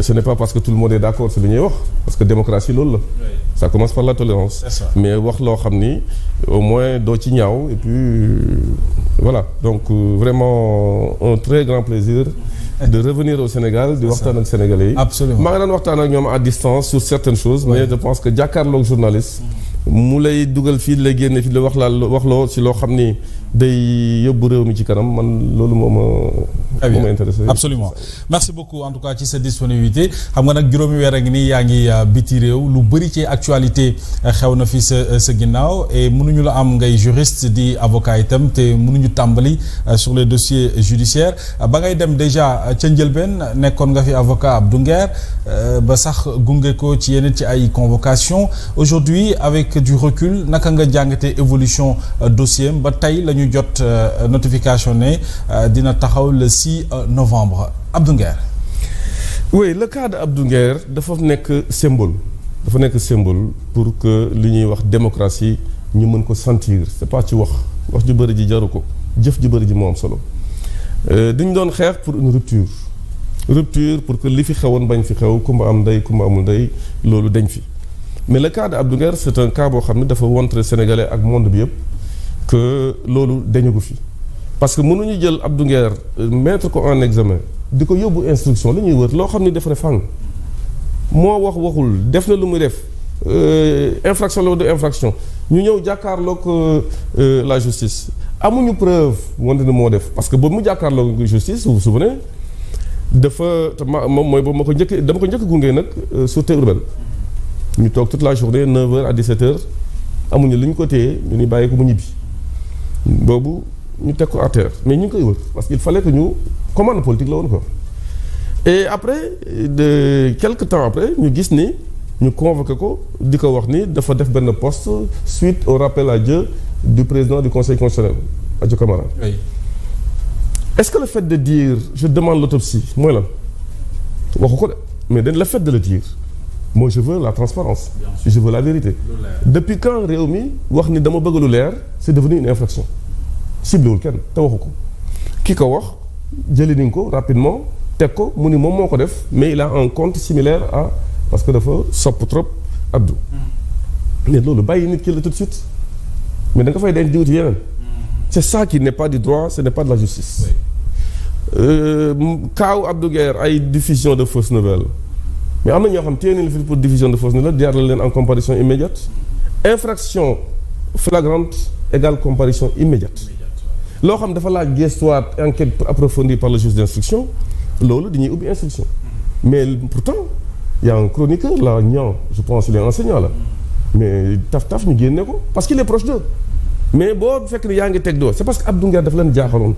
ce n'est pas parce que tout le monde est d'accord c'est li ñuy wax parce que démocratie loolu la. Ça commence par la tolérance. Mais wax loo xam ni au moins doo ci ñaaw et puis voilà donc vraiment un très grand plaisir. De revenir au Sénégal di waxtaan ak sénégalais yi. Absolument maa ngi daan waxtaan ak ñoom à distance sur certaines choses. mais je pense que jàkkaarloog journaliste. mu lay dugal fii lay génne fii la wax loo si loo xam ni day yóbbu réew mi ci kanam man loolu moo ma intéressé. Absolument merci beaucoup en tout cas ci sa disponibilité xam nga nag juróomi weer a ngi nii yaa ngi biti réew lu bëri ci actualité xew na fi sa ginnaaw et mënuñu la am ngay juriste di avocat itam te mënuñu tàmbali sur les dossiers judiciaires ba ngay dem déjà ca njëlbeen nekkoon nga fi avocat Abdou Nguer ba sax gunge ko ci yeneen ci ay convocation aujourd'hui avec du recul naka nga jàngatee évolution dossier ba tey la ñu jot notification ne dina taxaw le 6 novembre Abdou Nguer. Oui le cas de Abdou Nguer dafa nekk symbole pour que li ñuy wax démocratie ñu mën ko sentir c'est pas ci wax ju bëri ji jaru ko jëf ju bëri ji moo am solo dañu doon xeex pour une rupture pour que li fi xewoon bañ fi xew kumba am ndey kumba amul ndey loolu dañ fi mais le cas de Abdou Nguer c'est un cas boo xam ne dafa montré sénégalais ak monde bi yëpp que loolu dañu ko fi parce que mënuñu jël Abdou Nguer mettre ko en examen di ko yóbbu instruction la ñuy wër loo xam ne def na fàng moo waxul def na lu muy def infraction la du infraction ñu ñëw jàkkaarloog la justice amuñu preuve wante ne moo def parce que boobu mu jàkkaarloog justice vous vous souvenez dafa moom mooy boobu dama ko njëkk gunge nag sûreté urbaine ñu toog toute la journée 9h à 17h amuñu li ñu ko téye ñu ni bàyyi ko mu ñibbi boobu ñu teg ko à terre mais ñu ngi koy wër parce qu'il fallait que ñu commande politique la woon quoi et après de quelque temps après ñu gis ni ñu convoqué ko di ko wax ni dafa def benn poste suite au rappel à Dieu du président du conseil constitutionnel Adjo Camara. Oui. Est-ce que le fait de dire je demande l'autopsie mooy lan waxu ko de mais le fait de le dire moi je veux la transparence je veux la vérité depuis quand réew mi wax ni dama bëgg lu leer c'est devenu une infraction ciblewul kenn te waxu ko ki ko wax jëli nañ ko rapidement teg ko mu ni moom moo ko def mais il a un compte similaire à parce que dafa sopp trop Abdou mais loolu bàyyi nit ki la tout de suite mais da nga fay denc di wuti yeneen c'est ça qui n'est pas du droit ce n'est pas de la justice kaaw Abdou Nguer ay diffusion de fausses nouvelles mais am na ñoo xam téye nañu fi pour diffusion de fausses nouvelles jaarale leen en comparution immédiate infraction flagrante égale comparution immédiate loo xam dafa laaj gestuwaat enquête approfondie par le juge d'instruction loolu dañuy ubbi instruction mais pourtant il y a un chroniqueur là Niang je pense il est enseignant là mais taf ñu génne ko parce qu'il est proche d'eux mais boo fekk ne yaa ngi teg doo c'est parce que Abdou Nguer dafa leen jaaxaloon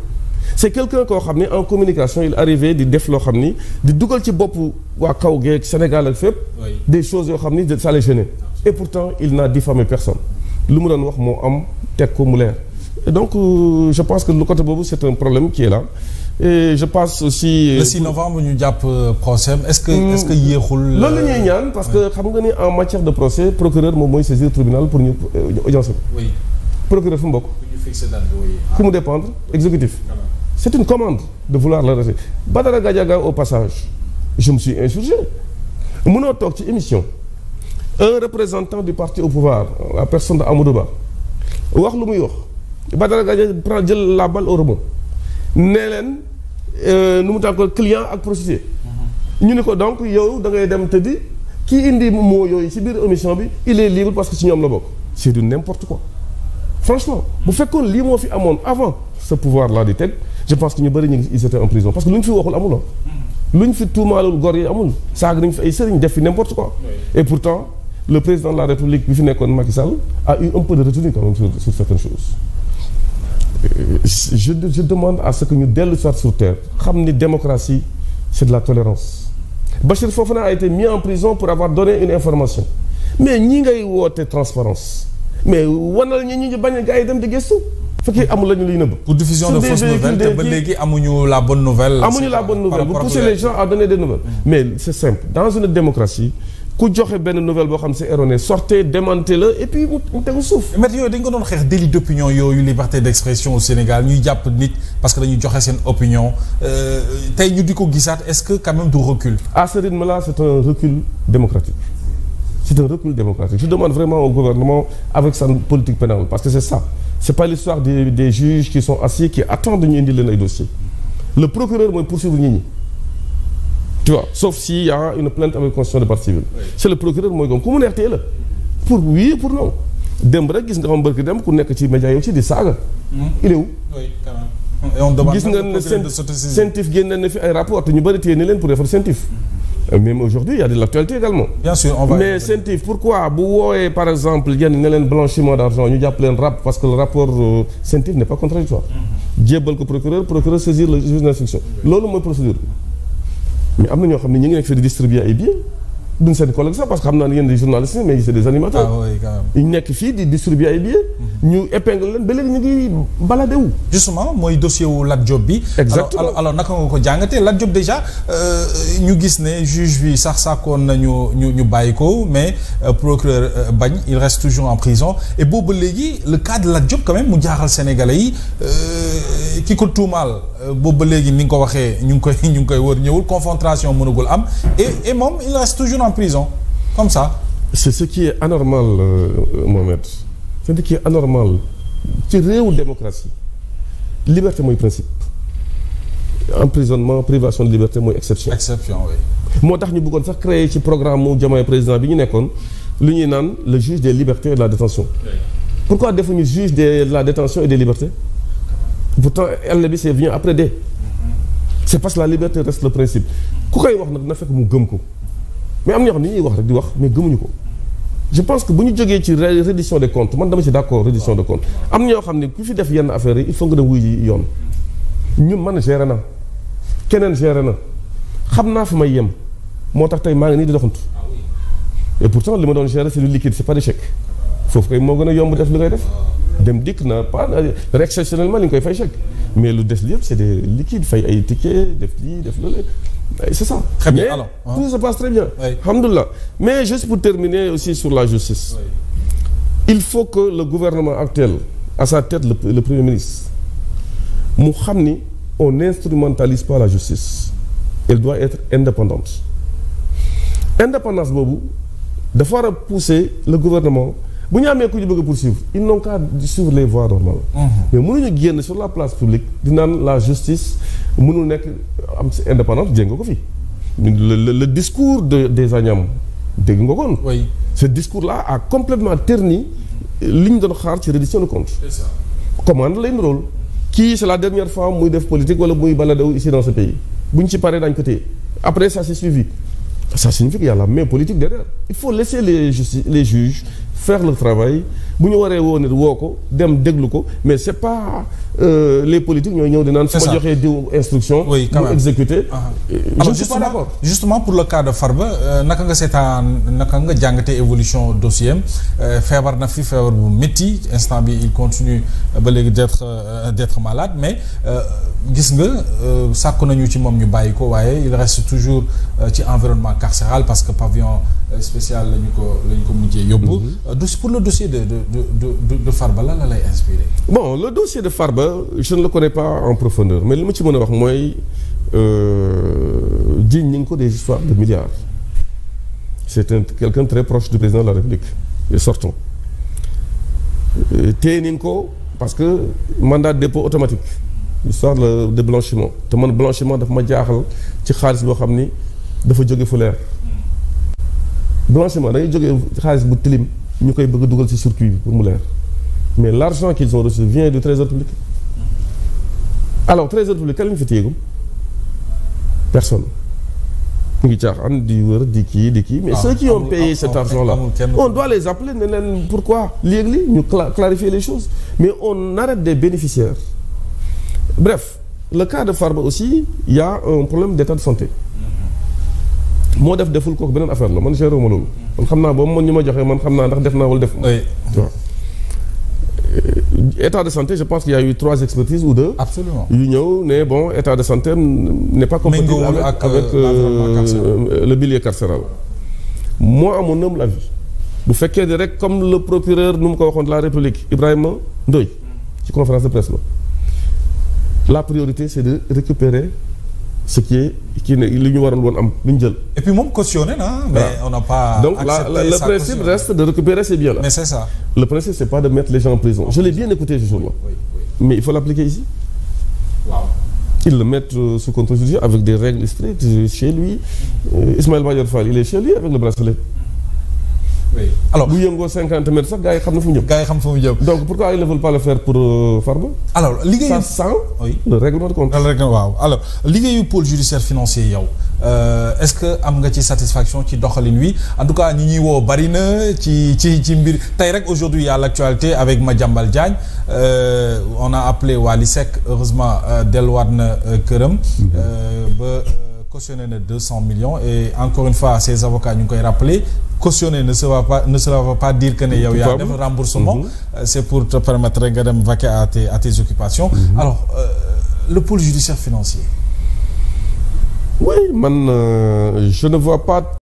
c'est quelqu'un koo xam ne en communication il arrivait di def loo xam ni di dugal ci bopp waa kaw geeg Sénégal ak fépp des choses yoo xam ni ça les gênait et pourtant il n'a diffamé personne lu mu doon wax moo am teg ko mu leer et donc je pense que le côté boobu c'est un problème qui est là et je pense aussi. Le 6 novembre ñu jàpp procès est-ce que yéexul. loolu la ñuy ñaan parce que xam nga ni en matière de procès procureur moom mooy saisir tribunal pour ñu audience bi. oui procureur fu mu bokk. pour ñu fixer date bi oui. ku mu dépendre exécutif. C'est une commande de vouloir l'arrêter. Badara Gadiaga au passage je me suis insurgé mënoo toog ci émission un représentant du parti au pouvoir la personne de Amadou Ba wax lu muy wax Badara Gadiaga prend jël la balle au rebond nee leen nu mu taal ko client ak prostituée ñu ni ko donc yow da ngay dem tëddi kii indi moo yooyu ci biir émission bi il est libre parce que ci ñoom la bokk c'est du n'importe quoi franchement bu fekkoon lii moo fi amoon avant ce pouvoir là di teg je pense que ñu bëri ñu ngi ils étaient en prison parce que lu ñu fi waxul amul lu ñu fi tuumaalul gor yi amul saag nañu fi ay sëriñ def fi n'importe quoi et pourtant le président de la République bi fi nekkoon Macky Sall a eu un peu de retenue quand même sur certaines choses je demande à ce que ñu dellu soit sur terre xam ni démocratie c'est de la tolérance Bachir Fofana a été mis en prison pour avoir donné une information mais ñi ngay woote transparence mais wanal ñi bañ a gars yi dem di gëstu fekkee amul la ñu liy nëbb pour diffusion de fausses nouvelles te ba léegi amuñu la bonne nouvelle vous poussez les gens à donner des nouvelles mais c'est simple dans une démocratie ku joxe benn nouvelle boo xam c'est erroné sortez démentez-le et puis mu tegu suuf. mais yooyu dañ ko doon xeex délit d'opinion yooyu liberté d'expression au Sénégal ñuy jàpp nit parce que dañuy joxe seen opinion tey ñu di ko gisaat est-ce que quand même du recul. À ce rythme-là c'est un recul démocratique. C'est un recul démocratique. Je demande vraiment au gouvernement avec sa politique pénale parce que c'est ça. C'est pas l'histoire des juges qui sont assis qui attendent ñu indi leen ay dossiers. Le procureur mooy poursuivre nit ñi. Tu vois, sauf s'il y a une plainte avec constitution de partie civile. Oui. C'est le procureur mooy gom ku mu neex tee la pour oui et pour non. Démb rek gis nga xam barki dem ku nekk ci média yi aussi di saaga. Il est où? Oui, quand même. Et on demande gis nga ne CENTIF génne na fi ay rapport te ñu bëri téye ni leen pour defar CENTIF. Même aujourd'hui il y a de l'actualité également. Bien sûr, on va. Mais CENTIF pourquoi bu woowee par exemple yenn ne leen blanchiment d'argent ñu jàpp leen rap parce que le rapport CENTIF n'est pas contradictoire. Jébbal ko procureur saisir le juge d'instruction. Loolu mooy procédure. Mais am na ñoo xam ne ñu ngi nekk fi di distribuer ay billets duñ seen collègue sax parce que xam naa ne yéen des journalistes mais c'est des animateurs. Ah oui, quand même. ñu nekk fii di distribuer ay billets. ñu épingle leen ba léegi ñu ngi baladé wu. Justement mooy dossier wu Lat Diop bi. Exactement alors naka nga ko jàngatee Lat Diop déjà ñu gis ne juge bi sax sàkkoon nañu ñu bàyyi ko mais procureur bañ il reste toujours en prison et boobu léegi le cas de Lat Diop quand même mu jaaxal sénégalais yi ki ko tuumaal boobu léegi ni nga ko waxee ñu ngi koy wër ñëwul confrontation mënagul am et moom il reste toujours en prison comme ça. C'est ce qui est anormal Mohamed. C'est ce qui est anormal ci réewu démocratie liberté mooy principe emprisonnement privation de liberté mooy exception. Exception oui. Moo tax ñu bëggoon sax créer ci programme mu Diomaye président bi ñu nekkoon lu ñuy naan le juge des libertés et de la détention. Oui. Pourquoi defuñu juge de la détention et des libertés? Pourtant L bi c'est vient après D. C'est parce que la liberté reste le principe ku koy wax nag na fekk mu gëm ko mais am na ñoo xam ne ñuy wax rek di wax mais gëmuñu ko. Je pense que bu ñu jógee ci reddition des comptes man dama ci d'accord reddition des comptes am na ñoo xam ne ku fi def yenn affaires yi il faut nga dem wuy ji yoon ñun man géré na keneen géré na xam naa fi may yem moo tax tey maa ngi nii di doxantu et pourtant li ma doon gérer c'est du liquide c'est pas des chèques foofu kay moo gën a yomb def li ngay def dem dikk na pas exceptionnellement li nga koy fay chèque mais lu des yëpp c'est des liquides fay ay tickets def lii def loolu c'est ça. Très bien. Alors, tout se passe très bien. Oui. Alhamdoulilah. Mais juste pour terminer aussi sur la justice. Oui. Il faut que le gouvernement actuel, à sa tête le Premier ministre, mu xam ni on n'instrumentalise pas la justice. Elle doit être indépendante. Indépendance boobu dafa war a pousser le gouvernement bu ñu amee ku ñu bëgg a poursuivre ils n'ont qu'à suivre les voies normales. Mais mënuñu génn sur la place publique di naan la justice mënul nekk am si indépendance dégg nga ko fi le discours des Agnam dégg nga koon. Oui. Ce discours-là a complètement terni li ñu doon xaar ci reddition de comptes. C'est ça. Commande lay rôle kii c'est la dernière fois muy def politique wala muy baladew ici dans ce pays bu ñu ci paree dañ ko téye après ça s'est suivi. Ça signifie qu'il y a la main politique derrière. Il faut laisser les juges faire leur travail bu ñu waree woo nit woo ko dem déglu ko mais c'est pas les politiques ñooy ñëw di naan su ma joxee diw instruction. Oui, quand même. Exécuter. Je ne suis pas d'accord. Justement pour le cas de Farba naka nga jàngatee évolution dossier am feebar na fi feebar bu métti instant bi il continue ba léegi d'être malade mais gis nga sàkku nañu ci moom ñu bàyyi ko waaye il reste toujours ci environnement carcéral parce que pavillon spécial lañu ko mujjee yóbbu. Pour le dossier de Farba lan la lay inspiré. Bon le dossier de Farba je ne le connais pas en profondeur mais li ma ci mën a wax mooy jiiñ ñu ngi ko des histoires de milliards. C'est quelqu'un très proche du président de la République et sortant téye nañ ko parce que mandat de dépôt automatique histoire de blanchiment te man blanchiment dafa ma jaaxal ci xaalis boo xam ni dafa jóge fu leer blanchiment da ngay jógee xaalis bu tilim ñu koy bëgg a dugal ci circuit bi pour mu leer mais l'argent qu'ils ont reçu vient du trésor public alors trésor public kan la ñu fi téyegum personne mu ngi caaxaan di wër di kii mais ceux qui ont payé cet argent là on doit les appeler ne leen pourquoi léegi ñu clarifier les choses mais on arrête des bénéficiaires bref le cas de Farba aussi il y a un problème d'état de santé moo deful kooku beneen affaire la man géré ma loolu man xam naa boobu man ñu ma joxee man xam naa ndax def naa wala def waaw état de santé je pense qu'il y a eu 3 expertises ou 2 absolument yu ñëw ne bon état de santé n'est pas compatible avec le milieu carcéral moi à mon humble avis bu fekkee ni rek comme le procureur nu mu ko waxoon de la République Ibrahima Ndoye ci conférence de presse la priorité c'est de récupérer ce qui est li ñu waroon woon am lu ñu jël. et puis moom cautionné na mais on n'a pas donc le principe reste de récupérer ces biens-là. mais c'est ça. Le principe c'est pas de mettre les gens en prison. Je l'ai bien écouté ce jour-là. Oui. Mais il faut l'appliquer ici. Wow. Ils le mettent sous contrôle judiciaire avec des règles strictes chez lui. Ismaël Madior Fall il est chez lui avec le bracelet. Oui. Alors bu yëngoo 50 mètres sax gars yi xam na fu mu jëm. Donc pourquoi ils ne veulent pas le faire pour Farba. alors liggéeyu ça sent le règlement de compte. waaw alors liggéeyu pôle judiciaire financier yow est-ce que am nga ci satisfaction ci doxalin wi en tout cas ñi ñuy woo bari na ci mbir tey rek aujourd'hui il y a l'actualité avec Madiambal Diagne on a appelé Wally Seck heureusement delluwaat na këram ba cautionné na 200 millions et encore une fois ces avocats ñu ngi koy rappeler cautionné ne cela va pas dire que ne yow yaa def remboursement c'est pour te permettre nga dem vaquer à tes occupations alors le pôle judiciaire financier oui man je ne vois pas